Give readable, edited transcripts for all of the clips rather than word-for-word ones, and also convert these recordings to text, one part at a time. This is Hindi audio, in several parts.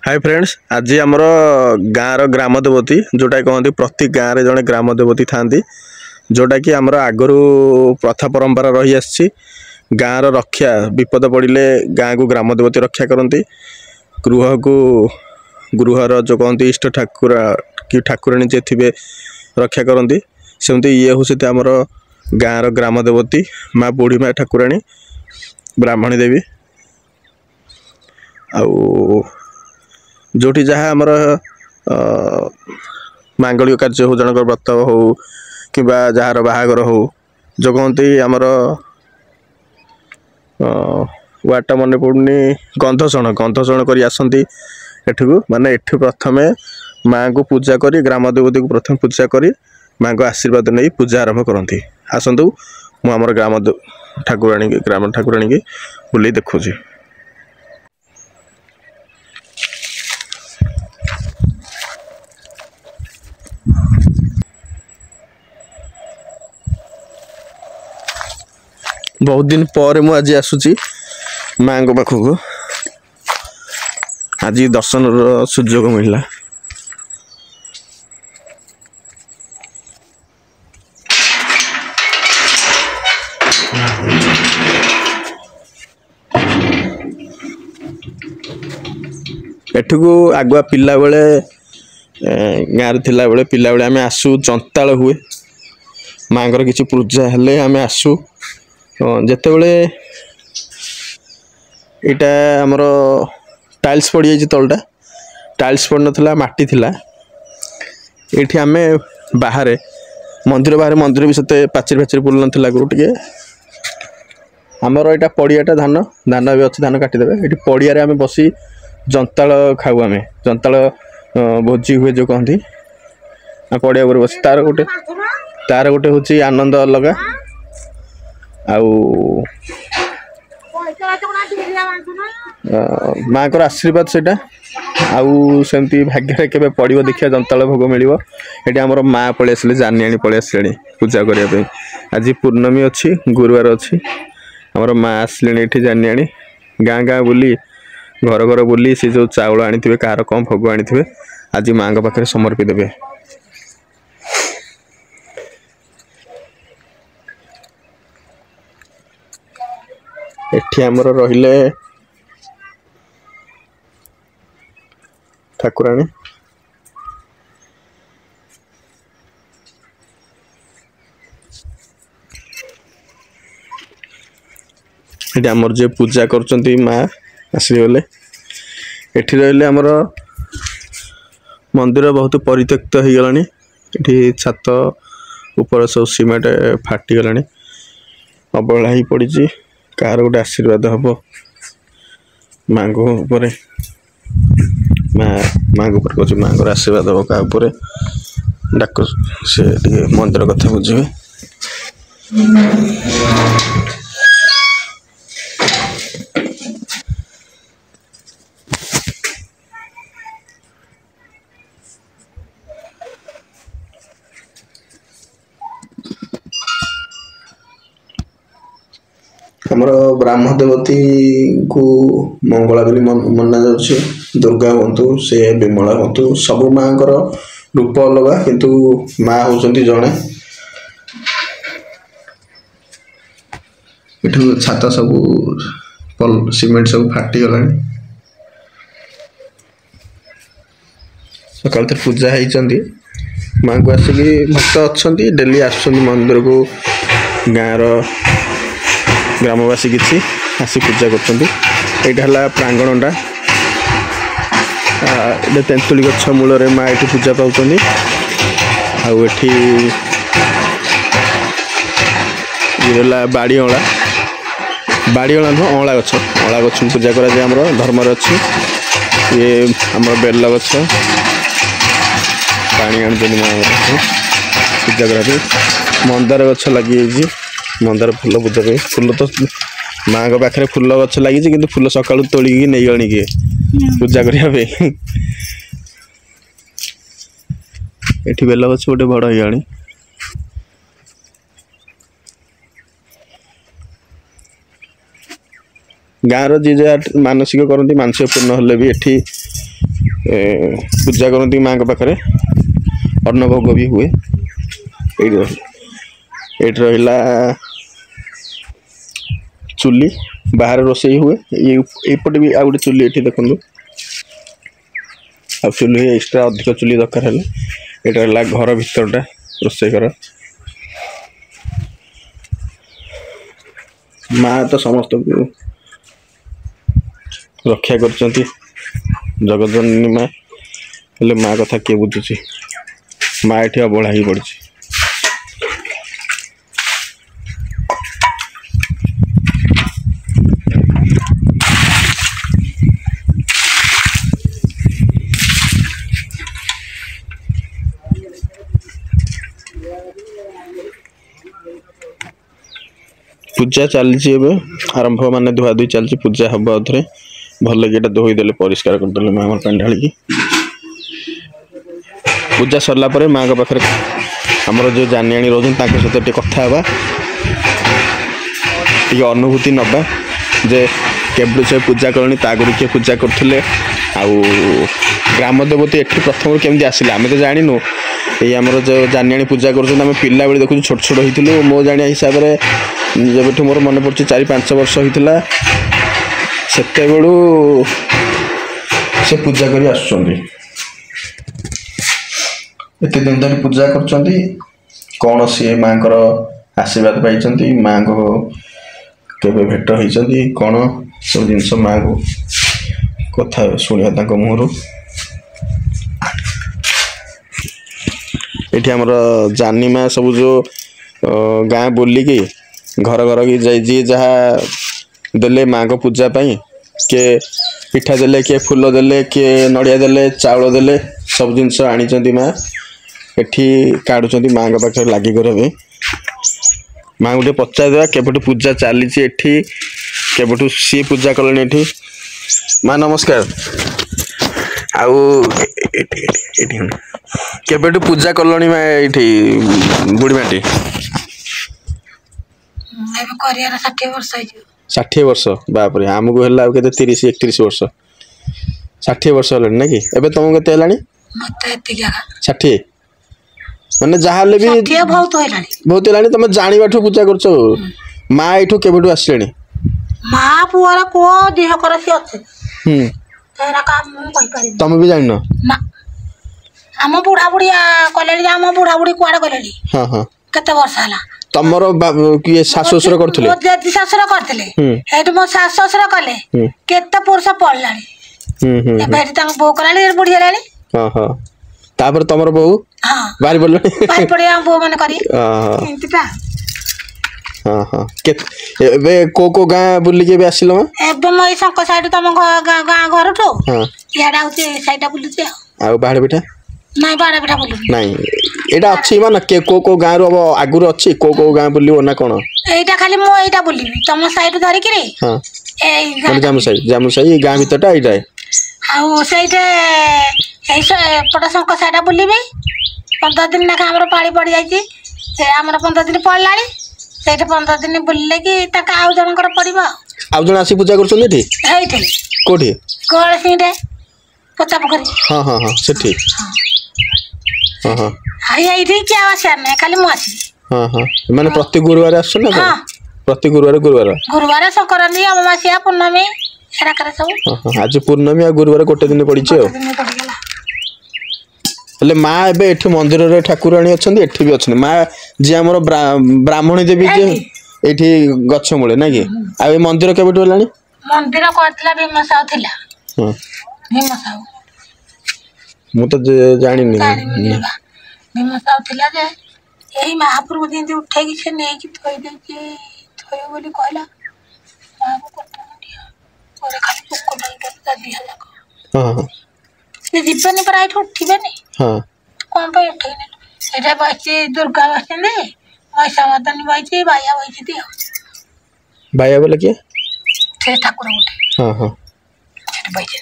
हाय फ्रेंड्स, आज आमर गाँव ग्राम देवती जोटा कहते प्रति गाँव में जड़े ग्राम देवती था जोटा कि आमर आगु प्रथा परंपरा रही आसी गाँव रक्षा विपद पड़े गाँ को ग्राम देवती रक्षा करती गृहर जो कहते इष्ट ठाकुर कि ठाकुराणी जे थे रक्षा करती सेमती ये हूँ आमर गाँव ग्राम देवती माँ बुढ़ी माँ ठाकुराणी ब्राह्मणी देवी आउ जोटी जहाँ आमर मांगलिक कार्य हो जनक व्रत हो कि जार बाहागर हो जो कहते आमर वार्डटा मन पड़नी गंधसण कर आसती एठू माने एठू प्रथमे माँ को पूजा करी ग्राम देवती को प्रथम पूजा करी माँ को आशीर्वाद नहीं पूजा आरंभ करती। आसतु मु आमर ग्राम ठाकुराणी की बुले देखुची। बहुत दिन पर मु आज आसुची माँ को पाखक आज दर्शन सुजोग मिलला। एठू आगुआ पिला बेले गाँव थिला बेले पिला बेले आमे आसू जंताल हुए माँ को किसी पूजा हेले आमे आसू जिते बड़े यहाँ आमर टाइल्स पड़ जाइए तलटा टाइल्स पड़ नाला माटी थिला ये आम बाहर मंदिर मंदिर भी सते पाचेरी फाचेरी बुल नाला आगुरी टे आमर यहाँ पड़ियाटा धान धान भी अच्छे धान काटिदेवे ये पड़िया आम बसी जंताल खाऊ आम जंताल भोजी हुए जो कहती पड़िया पर बस तार गोटे हूँ आनंद अलगा आउ माँ को आशीर्वाद से आउ सेमती भाग्य के पड़ो देखिए जंताल भोग मिल आमर माँ पलि आसे जानी पलि आसे पूजा करने आज पूर्णमी अच्छी गुरुवार अच्छी आमर माँ आसले ये जानी गाँ गाँ बुली घर घर बुली सी जो चाउल आनी कार कम भोग आनी आज माँ पाखे समर्पी देवे। एठी आमर रहिले ठाकुराणी ये आमर जे पूजा करचंती माँ आसीगले एठी रहिले आमर मंदिर बहुत परित्यक्त हो गलानी एठी छात ऊपर सब सीमेंट फाटी गलानी अवहेला ही पड़ी कार गोटे आशीर्वाद हम माँ को माँ को माँ को आशीर्वाद हम क्या डाक से मंदिर कथा बुझे। आमर ब्राह्म देवती को मंगला बोली मना जा दुर्गा हूँ से विमला हूँ सब माँ रूप अलग किंतु माँ होती जड़े ये छात सब सीमेंट सब फाटी गला सकाल तो पूजा होती माँ को आसिक भक्त अच्छा डेली आस मंदिर को गाँव ग्रामवासी किसी आसी पूजा कर प्रांगणटा तेंतुली गछ मूल माँ ये पूजा पाँच बाड़ीअला नुह अँला गछ पूजा कराए आम धर्म अच्छी ये आम बेल गछ पानी आनी पूजा करने मंदार गछ लगी मंदार फूल पूजा पे फूल तो माँ को पाखे फूल गछ लगी कि फूल सका तोलिकी नहीं गणी किए पूजा करने ये बेल गछ गोटे बड़ हो गाँव जी जहाँ मानसिक करती मानसिक पूर्ण हेल्ले भी ये पूजा करती माँ के पाखे अन्न भोग भी हुए ये रहा चुली बाहर रोषे हुए ये भी आ गए चुली ये देखो आ चुली एक्सट्रा अधिक चुली दरकार है यहाँ घर भितरटा रोषे घर माँ तो समस्त को रक्षा कर जगतजननी माँ हेल्ले माँ कथा किए बुझुची माँ ये अबड़ा ही पड़ी पूजा चलती आरंभ मान धुआ धुई चलती पूजा हम आउे भल कि धोईदे परिष्कार करदे माँ पानी ढाली पूजा सरला माँ के पाखे आमर जो जानी रोज सहित कथा अनुभूति नवा जे केवल से पूजा करनी आगुरी किए पूजा करते ग्राम देवती ये प्रथम केमती आसिले आम तो जानू ये आमर जो जानी पूजा कर पिला बेले देखो छोट छोट होती मो जाना हिसाब से जब मोर मन पड़े 4-5 वर्ष होता से पूजा कर एत दिन धरी पूजा कर कौन सी माँ को आशीर्वाद पाई माँ को केवे भेट होती कौन सब जिनस माँ को कथा शुणा मुहर ये आमर जानी माँ सब जो गाँ बोलिकी घर घर की जी जहाँ देले माँ को पूजा पाई किए पिठा देले किए फूल देले किए नड़िया देले चाउल देले सब जिनस आनी माँ एठी काढ़ुं माँ के पाखे लगी करबे माँ गोटे पचारदेवा केपटू पूजा चली केपटू सी पूजा कले एठी माँ नमस्कार आउ केपटू पूजा कलनी माँ ये बुढ़ी माटी 60 वर्ष बापरे आमको है के 30-31 वर्ष 60 वर्ष है ना कि एबे तुमको केते हेलानी 60 माने जहाँ भी बहुत है तुम जानाठू पूजा कर माँ यू केबू आसले माँ पुअर को देह कर तुम भी जान आम बुढ़ा बुढ़ी कले आम बुढ़ा बुढ़ी कुआड़े गले हाँ हाँ केते वर्ष है तमर किए सासु ससुर करथिले मो जेती ससुर करथिले एठी मो सास ससुर कले केते पुरुष पड़लानी एबे तांग बो कराली बुढ़ी हेलानी हां हां तापर तमर बहू हां बारी पड़लो बारी पड़े हम बो माने करी एंतिटा हां हां के एबे को गां बुल्ली के बे आसिलो एबे मई संक साइड तम गां घर ठो हां याडा होचे साइडा बुल्लुचे आ बाहर बेटा नहीं बाड़ा बेटा बोलू नहीं एटा अछि माने के को गां रो आगुर अछि को गां बोलियो ना कोन एटा खाली मो एटा बोलिबी तम साइड धरि कि रे हां ए जामु साई गां भीतरटा एटा आ सेइटे ऐसे पटा संक साइडा बोलिबी 15 दिन ना हमर पानी पड़ जाई से हमर 15 दिन पड़लानी सेइटे 15 दिन बुलले कि तका आउ जनकर पड़िबो आउ जन आसी पूजा करछन एठी एठी कोठी कोळ सिंडे पचा पोखरी हां हां हां से ठीक हां हां हाय एठी क्या आसे ना खाली मो आसी हां हां माने प्रति गुरुवार आसछ ना हां प्रति गुरुवार संक्रांति अमावास्या पूर्णमी एरा करे सब हां हां आज पूर्णमी आ गुरुवार गोटे दिन पड़ी छ हेले माँ एबे एठी मंदिर रे ठाकुराणी अछंदी एठी भी अछन माँ जे हमर ब्राह्मणी देवी जे एठी गछ मूले ना कि आ ए मंदिर केबे टोलानी मंदिर करतला भीमसाव थिला हां भीमसाव मु तो जानि नि भीमसाव थिला जे एही महाप्रभु दिन उठे कि से नै कि थोई दे के थोय बोली कहला मां को करता दिया और खाली पोको नहीं करता दिया जाको हां हां ये जीवन पर आइठ उठिबे नहीं हां कौन पे उठे नहीं एटा बच्चे दुर्गा बच्चे ने ऐसा मदन बच्चे बाया बच्चे दियो बाया बोले के से ठाकुर उठे हां हां से बच्चे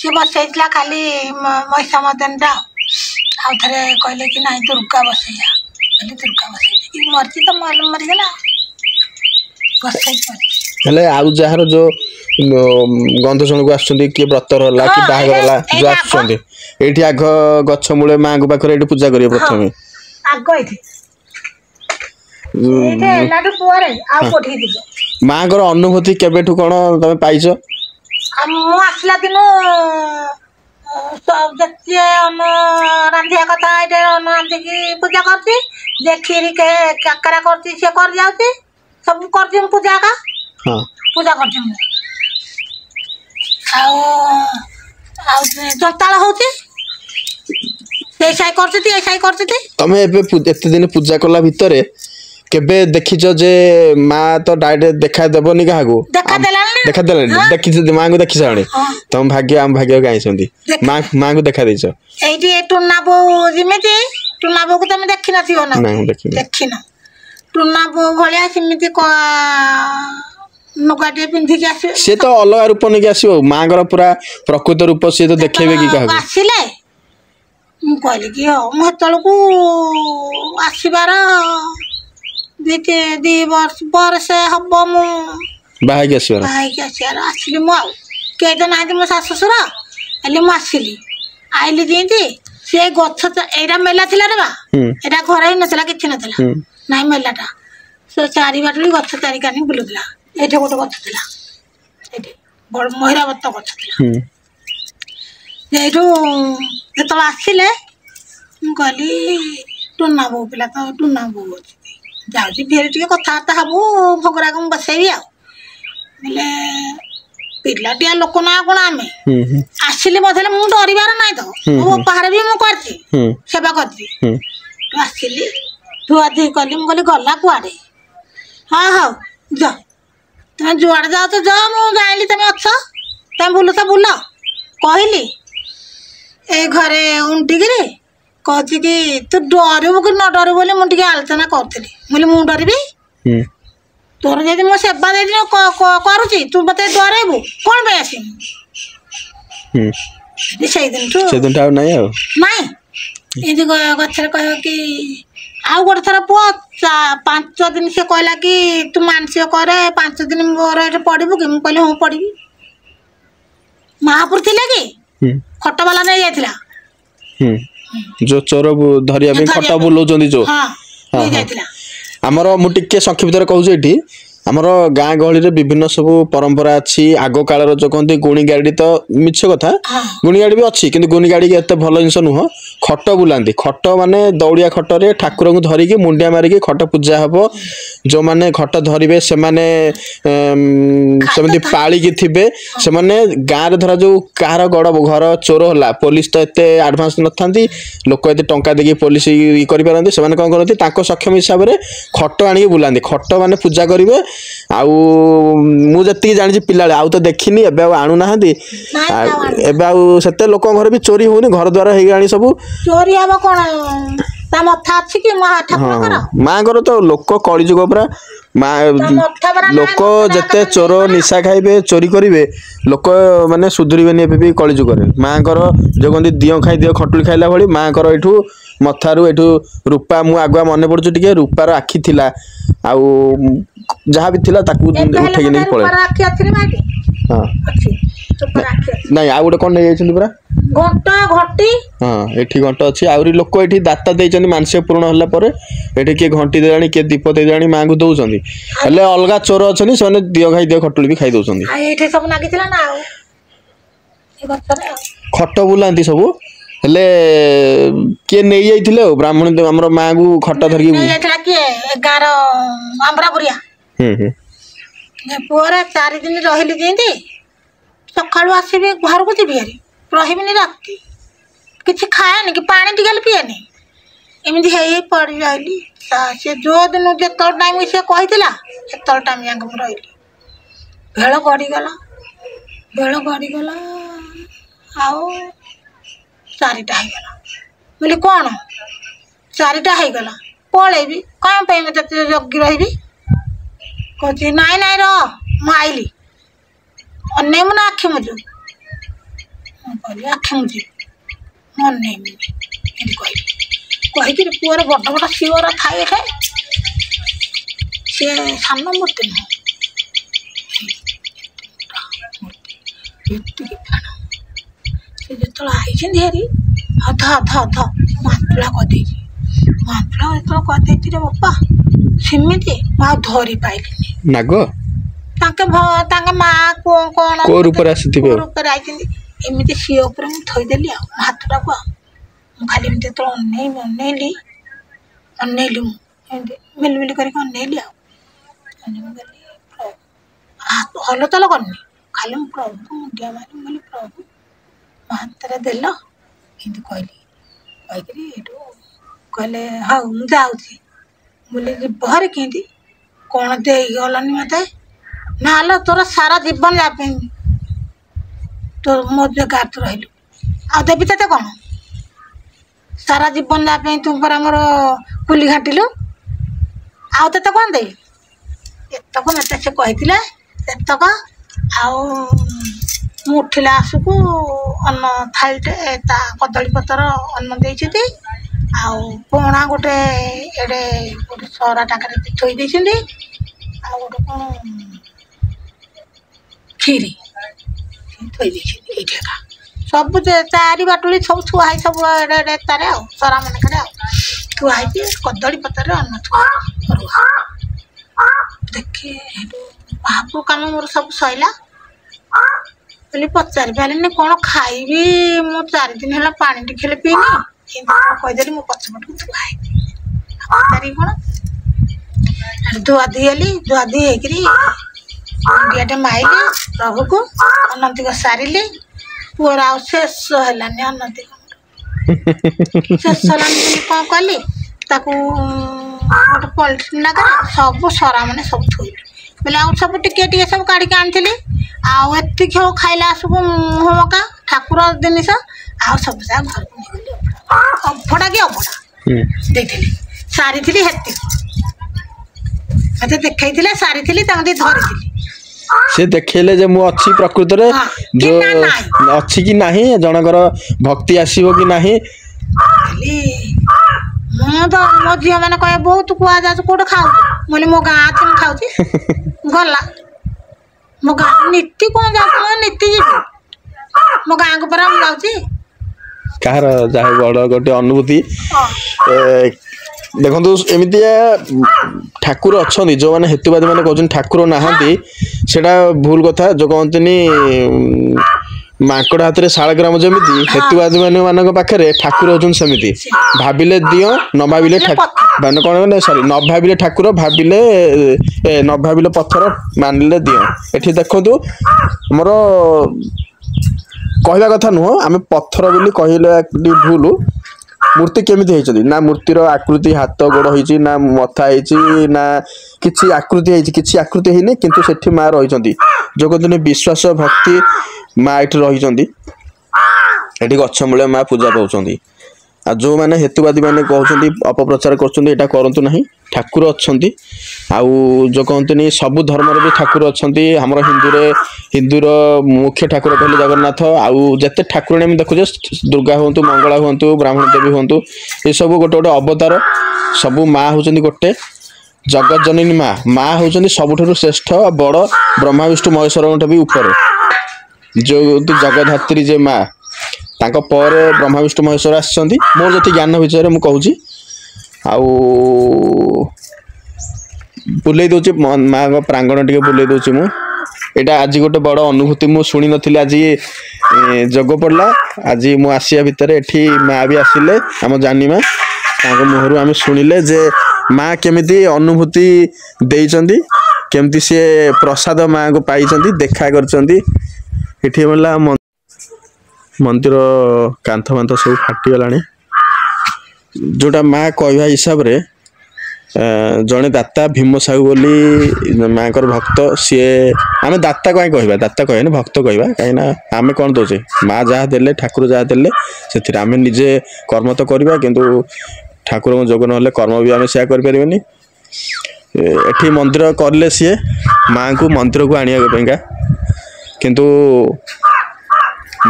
से बसैला खाली मैसा मदन दा आउ थरे कहले कि नहीं दुर्गा बसैया बोले दुर्गा बसैया कि मरती तो मर गला बसै हेले आउ जार जो गंध शुणक आसुँच किए व्रतर होला कि बाहागर होला जो आसुँच ये आग गछ मूले माँ को पाखे ये पूजा करिए प्रथम माँ को अनुभूति केबेठू कौन तुम पाइछ आसला दिन रांधिया कथा ये रांधिकी पूजा कर खीरी के काकरा कर सब कर पूजा का पूजा कर जताल हो तुम एते दिन पूजा कला भितर केबे देखिछ जे माँ तो डायरेक्ट देखा देबनी क्या देखा देलानी देखी माँ को देखी सारे तुम भाग्य आम भाग्य गाई माँ को देखा देछ एठी टुन्ना बो जिमेती टुन्ना बो को तुम देखि नथियो ना देखिन टुन्ना बो भलिया सिमिति को नगाटे पिंधि के आसी से तो अलग रूप ने के आसीबो माँ घर पूरा प्रकृत रूप से तो देखेबे की कहा आसीले मु कहली कि हो मु तळकू आसीबार दी वर्ष हब मु बाहा के आसीबार आसिली मु आ के तो नाही मो सासु ससुर एली मु आसिली आइली जेंती से गछ एरा मेला थिला रे बा एरा घर ही नथला किछ नथला नाही मेलाटा से चारि बाटली गछ चारि कानी बुलुतला एठे गोटे गछ थिला एठे बड़ महिरावत गछ थिला जेठू जेतला आसिले मु कहली टुन्ना बो पिला तो टुन्ना बो जाउची फेर टिके कथाबार्ता हबो भगरा को बसैबी आ बोले पिलाटिया लोक ना कोन आमे आसिली मधले मु डरिबार नाही तो मो पहाड़ भी मु करती सेवा करती तो आसिली धुआ धुई कली मु कहली गला कुआडे हाँ हाँ जा तुम जुआड़े जाओ तो जाओ मु जाइली तुम अच्छा तुम बुल तो बुल कहली ए घरे उंटिकी कहती कि तू डरबू कि न डरबू बोली मुझे आलोचना करी बोले मु डरबी तोर जब मो सेवा दे करुची तू मत डरबू कौन पे आस गचर कह कि आउ गोटे थर पुआ 5 दिन से कहला कि तू मानसिक करे 5 दिन मोर ये पड़ू कि मुझे कहली हाँ पड़ी महापुर थे कि खट बाला नहीं जाइला जो चोर धरिया खट बुलाउछन्ती जो आमर मु टिके संक्षिप्त कहूँ ये आमर गाँ गहली रे विभिन्न सब परंपरा अच्छी आग कालर जो कहते गुणी गाड़ी तो मिछ कथा गुणी गाड़ी भी अच्छी किंतु गुणी गाड़ी एत भल जिनस नुह खट बुलांती खट माने दौड़िया खटरे ठाकुर को धरिकी मुंडिया मारिकी खट पूजा हम जो माने खट धरिबे से माने सेमती पालिकी थिबे से माने गाँव धरा जो कार गड़ घर चोर होला पुलिस तो एत एडवांस नथांती लोक एत टंका देकी पुलिस करि पारंती से माने कोन करंती ताको सक्षम हिसाब रे खट आनी बुलांती खट माने पूजा करिवे आउ मु जति जानि पिला आउ तो देखिनी एबे आणु नाहंती एबे आउ सेते लोक घर भी चोरी होनी घर द्वार हे गाणी सब चोरी हबो कोन ता मथा अछि कि महा ठाकुर कर मां घर तो लोक कळि जुग परा लोक जते चोर निशा खाइबे चोरी करिवे लोक माने सुधुरिबेनी एबे भी कळि जुग रे मां घर जो गंदी दियो खाइ दियो खटुली खाइला भली मां घर एठू मथारू एठू रूपा मु आगुआ मन पड़छु टिके रूपार आखि थिला आउ जहाँ भी थिला ताकू उठेगी नहीं पड़े हां नहीं आ गोटे कोन नै जाइछन पूरा घंटा घंटी हां एठी घंटा अछि आउरी लोक एठी दाता देइछन मानसिक पूर्ण होला परे एठी के घंटी देलानी के दीप देलानी मां को दउछंदी हले अलगा चोर अछनी सने दियो खाइ दियो खटुली भी खाइ दउछंदी आ एठी सब लागिथिला ना ए गछरे खट बुलांती सब हेले के नै जाइथिले ब्राह्मण हमर मां को खट धरकी नै जाइथिला के 11 आम्रापुरिया पुअरे 4 दिन रहिली जेंती सकाळू आसीबे घर को जीबी हरी रहिबनी राती किछि खाएनी कि पानी टिकल पिएनी एमिति हेई पड़ी रहली से जो दिन जे तो टाइम से कहितला से तो टाइम यांग हम रहिली भेळ गडी गला आओ 4टा हे गला बोले कोन 4टा हे गला पळेबी काम पे मते जग्गी रहिबी कहती नाई नाई रो मु आइली अन्ने मुना आखि मुझे कहली आखि मुझे अन्ने कहीकि पुअर बड़ बड़ शिवर थाए सी सान मूर्ति नुह ଏତିକି ପ୍ରାଣ ସେ ଯେତେବେଳେ ଆଇଛନ୍ତି ହେରି ଅଧ ଅଧ ଅଧ ମାନ୍ତୁଳା କରିଦେଇଛି ମାନ୍ତୁଳା ଯେତେବେଳେ କରିଦେଇଛି ରେ ବାପା ସେମିତି ମୁଁ ଆଉ ଧରି ପାଇଲିନି ନାଗ ତାଙ୍କ ମା କଣ କୋଉ ରୂପରେ ଆସିଥିବେ ରୂପରେ ଆଇଛନ୍ତି ଏମିତି ସିଏ ଉପରେ ମୁଁ ଥୋଇଦେଲି ଆଉ ହାତଟାକୁ ଆଉ ମୁଁ ଖାଲି ଏମିତି ଯେତେବେଳେ ଅନେଇଲି ମୁଁ ଏମିତି ମିଲିମିଲି କରିକି ଅନେଇଲି ଆଉ ହଲତଲ କରିନି ଖାଲି ମୁଁ ପ୍ରଭୁକୁ ମୁଣ୍ଡିଆ ମାରି ମୁଁ କହିଲି ପ୍ରଭୁ ମୋ ହାତରେ ଦେଲ ଏମିତି କହିକିରି ଏଇଠୁ କହିଲେ ହଉ ମୁଁ ଯାଉଛି ବୋଲି ଯିବହରି କେମିତି କ'ଣ ଦେଇଗଲନି ମୋତେ ନା ହେଲେ ତୋର ସାରା ଜୀବନ ଯା ପାଇଁ ତୋ ମୋ ଜାଗାରେ ତୁ ରହିଲୁ ଆଉ ଦେବି ତତେ କ'ଣ ସାରା ଜୀବନ ଯା ପାଇଁ ତୁ ପରା ଆମର କୁଲି ଘାଣ୍ଟିଲୁ ଆଉ ତତେ କ'ଣ ଦେବି ଏତକ ମୋତେ ସେ କହିଥିଲେ ଏତକ ଆଉ ମୁଁ ଉଠିଲା ଆସୁକୁ ଅନ୍ନ ଥାଳିଟେ ତା କଦଳୀ ପତ୍ର ଅନ୍ନ ଦେଇଛନ୍ତି ଆଉ ପଣା ଗୋଟେ ଏଡ଼େ ଗୋଟେ ସରା ଟାଙ୍କାରେ ଥୋଇ ଦେଇଛନ୍ତି ଆଉ ଗୋଟେ କ'ଣ କ୍ଷୀରି ଥୋଇ ଦେଇଛନ୍ତି ଏଇଠି ଏକା ସବୁ ଚାରି ବାଟୁଳି ସବୁ ଥୁଆ ହେଇ ସବୁ ଏଡ଼େ ଏଡ଼େ ତାରେ ଆଉ ସରା ମାନଙ୍କରେ ଆଉ ଥୁଆ ହେଇକି କଦଳୀ ପତ୍ରରେ ଅନ୍ନ ଥୁଆ ଦେଖେ ହେଠୁ ମହାପ୍ରଭୁ କାମ ମୋର ସବୁ ସଇଲା ବୋଲି ପଚାରି ପାରିଲିନି କ'ଣ ଖାଇବି ମୁଁ 4 ଦିନ ହେଲା ପାଣି ଟିକିଏ ପିଇନି ଏମିତି କହିଦେଲି ମୋ ପଛପଟକୁ ଥୁଆ ହେଇଛି ପଚାରିକି କ'ଣ ଧୁଆଧୁଇ ହେଲି ଧୁଆଧୁଇ ହେଇକିରି ମୁଣ୍ଡିଆଟେ ମାଇଲି ପ୍ରଭୁକୁ ଅନନ୍ତିକ ସାରିଲି ପୁଅର ଆଉ ଶେଷ ହେଲାନି ଅନନ୍ତିକ ଶେଷ ହେଲାନି ବୋଲି କ'ଣ କଲି ତାକୁ ଗୋଟେ ପଲିଥିନ୍ ଲାଗରେ ସବୁ ସରା ମାନେ ସବୁ ଥୋଇଲି ବୋଲେ ଆଉ ସବୁ ଟିକେ ଟିକେ ସବୁ କାଢ଼ିକି ଆଣିଥିଲି ଆଉ ଏତିକି ହଉ ଖାଇଲା ଆସକୁ ମୁହଁକା ଠାକୁର ଜିନିଷ ଆଉ ସବୁ ଯାକ ଘରକୁ ନେଇଗଲି ଅଭଡ଼ା ଦେଇଥିଲି ସାରିଥିଲି ହେତିକି ମୋତେ ଦେଖେଇଥିଲେ ସାରିଥିଲି ତାଙ୍କୁ ଟିକେ ଧରିଥିଲି ସେ ଦେଖେଇଲେ ଯେ ମୁଁ ଅଛି ପ୍ରକୃତରେ ଅଛି କି ନାହିଁ ଜଣଙ୍କର ଭକ୍ତି ଆସିବ କି ନାହିଁ ମୁଁ ତ ମୋ ଝିଅ ମାନେ କହିବେ ବୋଉ ତୁ କୁହାଯାଉଛି କୋଉଠି ଖାଉଛୁ ମୁଁ କହିଲି ମୋ ଗାଁ ଅଛି ମୁଁ ଖାଉଛି ଗଲା ମୋ ଗାଁ ନୀତି କ'ଣ ଯାଉଛି ମୋ ନୀତି ଯିବି ମୋ ଗାଁକୁ ପରା ମୁଁ ଯାଉଛି କାହାର ଯାହା ବଡ଼ ଗୋଟେ ଅନୁଭୂତି ଦେଖନ୍ତୁ ଏମିତିଆ ଠାକୁର ଅଛନ୍ତି ଯେଉଁମାନେ ହେତୁବାଦୀ ମାନେ କହୁଛନ୍ତି ଠାକୁର ନାହାନ୍ତି ସେଇଟା ଭୁଲ କଥା ଯେଉଁ କହନ୍ତିନି ମାଙ୍କଡ଼ ହାତରେ ଶାଳଗ୍ରାମ ଯେମିତି ହେତୁବାଦୀ ମାନଙ୍କ ପାଖରେ ଠାକୁର ହେଉଛନ୍ତି ସେମିତି ଭାବିଲେ ଦିଅ ନ ଭାବିଲେ ମାନେ କ'ଣ ମାନେ ସରି ନ ଭାବିଲେ ଠାକୁର ଭାବିଲେ ନ ଭାବିଲେ ପଥର ମାନିଲେ ଦିଅ ଏଠି ଦେଖନ୍ତୁ ଆମର କହିବା କଥା ନୁହଁ ଆମେ ପଥର ବୋଲି କହିଲେ ଭୁଲ ମୂର୍ତ୍ତି କେମିତି ହେଇଛନ୍ତି ନା ମୂର୍ତ୍ତିର ଆକୃତି ହାତ ଗୋଡ଼ ହେଇଛି ନା ମଥା ହେଇଛି ନା କିଛି ଆକୃତି ହେଇଛି କିଛି ଆକୃତି ହେଇନି କିନ୍ତୁ ସେଠି ମା ରହିଛନ୍ତି ଯେଉଁ କହନ୍ତୁନି ବିଶ୍ୱାସ ଭକ୍ତି ମା ଏଠି ରହିଛନ୍ତି ଏଠି ଗଛ ମୂଳେ ମା ପୂଜା ପାଉଛନ୍ତି ଆଉ ଯେଉଁମାନେ ହେତୁବାଦୀ ମାନେ କହୁଛନ୍ତି ଅପପ୍ରଚାର କରୁଛନ୍ତି ଏଇଟା କରନ୍ତୁ ନାହିଁ ଠାକୁର ଅଛନ୍ତି ଆଉ ଯେଉଁ କହନ୍ତୁନି ସବୁ ଧର୍ମରେ ବି ଠାକୁର ଅଛନ୍ତି ଆମର ହିନ୍ଦୁର ମୁଖ୍ୟ ଠାକୁର କହିଲେ ଜଗନ୍ନାଥ ଆଉ ଯେତେ ଠାକୁରାଣୀ ଆମେ ଦେଖୁଛେ ଦୁର୍ଗା ହୁଅନ୍ତୁ ମଙ୍ଗଳା ହୁଅନ୍ତୁ ବ୍ରାହ୍ମଣ ଦେବୀ ହୁଅନ୍ତୁ ଏସବୁ ଗୋଟେ ଗୋଟେ ଅବତାର ସବୁ ମା ହେଉଛନ୍ତି ଗୋଟେ ଜଗତ ଜନନୀ ମା ହେଉଛନ୍ତି ସବୁଠାରୁ ଶ୍ରେଷ୍ଠ ବଡ଼ ବ୍ରହ୍ମା ବିଷ୍ଣୁ ମହେଶ୍ୱରଙ୍କଠୁ ବି ଉପରେ ଯେଉଁ ଜଗଧାତ୍ରୀ ଯେ ମା ତାଙ୍କ ପରେ ବ୍ରହ୍ମା ବିଷ୍ଣୁ ମହେଶ୍ୱର ଆସିଛନ୍ତି ମୋର ଯେତିକି ଜ୍ଞାନ ବିଷୟରେ ମୁଁ କହୁଛି ଆଉ ବୁଲେଇ ଦେଉଛି ମାଙ୍କ ପ୍ରାଙ୍ଗଣ ଟିକେ ବୁଲେଇ ଦେଉଛି ମୁଁ ଏଇଟା ଆଜି ଗୋଟେ ବଡ଼ ଅନୁଭୂତି ମୁଁ ଶୁଣି ନଥିଲି ଆଜି ଯୋଗ ପଡ଼ିଲା ଆଜି ମୁଁ ଆସିବା ଭିତରେ ଏଠି ମା ବି ଆସିଲେ ଆମ ଜାନି ମା ତାଙ୍କ ମୁହଁରୁ ଆମେ ଶୁଣିଲେ ଯେ ମା କେମିତି ଅନୁଭୂତି ଦେଇଛନ୍ତି କେମିତି ସିଏ ପ୍ରସାଦ ମାଙ୍କୁ ପାଇଛନ୍ତି ଦେଖା କରିଛନ୍ତି ଏଠି ହେଲା ମନ୍ଦିର କାନ୍ଥ ଫାନ୍ଥ ସବୁ ଫାଟିଗଲାଣି ଯେଉଁଟା ମା କହିବା ହିସାବରେ ଜଣେ ଦାତା ଭୀମ ସାହୁ ବୋଲି ମାଙ୍କର ଭକ୍ତ ସିଏ ଆମେ ଦାତା କାହିଁ କହିବା ଦାତା କହିବାନି ଭକ୍ତ କହିବା କାହିଁକିନା ଆମେ କ'ଣ ଦେଉଛେ ମା ଯାହା ଦେଲେ ଠାକୁର ଯାହା ଦେଲେ ସେଥିରେ ଆମେ ନିଜେ କର୍ମ ତ କରିବା କିନ୍ତୁ ଠାକୁରଙ୍କ ଯୋଗ ନହେଲେ କର୍ମ ବି ଆମେ ସେୟା କରିପାରିବାନି ଏଠି ମନ୍ଦିର କଲେ ସିଏ ମାଙ୍କୁ ମନ୍ଦିରକୁ ଆଣିବା ପାଇଁକା କିନ୍ତୁ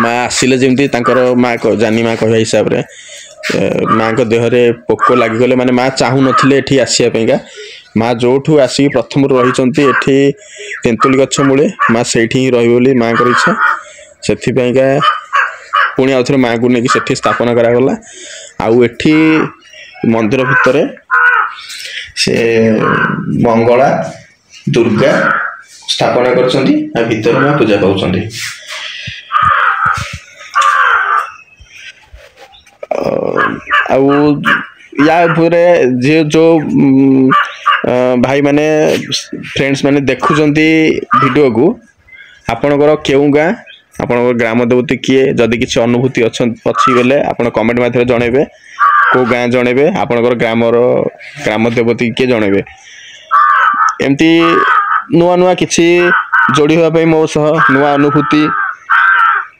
ମା ଆସିଲେ ଯେମିତି ତାଙ୍କର ମା ଜାନି ମା କହିବା ହିସାବରେ ମାଙ୍କ ଦେହରେ ପୋକ ଲାଗିଗଲେ ମାନେ ମା ଚାହୁଁନଥିଲେ ଏଠି ଆସିବା ପାଇଁକା ମା ଯେଉଁଠୁ ଆସିକି ପ୍ରଥମରୁ ରହିଛନ୍ତି ଏଠି ତେନ୍ତୁଳି ଗଛ ମୂଳେ ମା ସେଇଠି ହିଁ ରହିବ ବୋଲି ମାଙ୍କର ଇଚ୍ଛା ସେଥିପାଇଁକା ପୁଣି ଆଉ ଥରେ ମାଆଙ୍କୁ ନେଇକି ସେଠି ସ୍ଥାପନ କରାଗଲା। ଆଉ ଏଠି ମନ୍ଦିର ଭିତରେ ସେ ମଙ୍ଗଳା ଦୁର୍ଗା ସ୍ଥାପନ କରିଛନ୍ତି ଆଉ ଭିତରେ ମା ପୂଜା ପାଉଛନ୍ତି। ଆଉ ୟା ଉପରେ जो भाई माने फ्रेंड्स माने देखुचंती वीडियो को आपणकर केउ गाँ आपणकर ग्राम देवती किए जदि किसी अनुभूति अच्छी बेले आपण कमेंट माध्यम जनइबे को गाँ जनइबे आपणकर ग्राम देवती किए जनइबे। एमती नुआ नुआ किछि जोड़ी होगा पे मो सह नुआ अनुभूति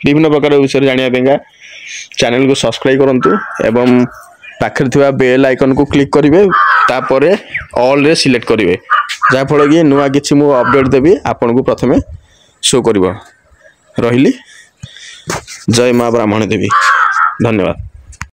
विभिन्न प्रकार विषय जानिया पेगा चैनल को सब्सक्राइब करंतु एवं पाखरे थिबा बेल आइकन को क्लिक करिवे तापरे ऑल रे सिलेक्ट करिवे जा फल कि नुआ किछि मु अपडेट देबी आपन को प्रथमे शो करिवो। रहिली जय मां ब्राह्मणी देवी। धन्यवाद।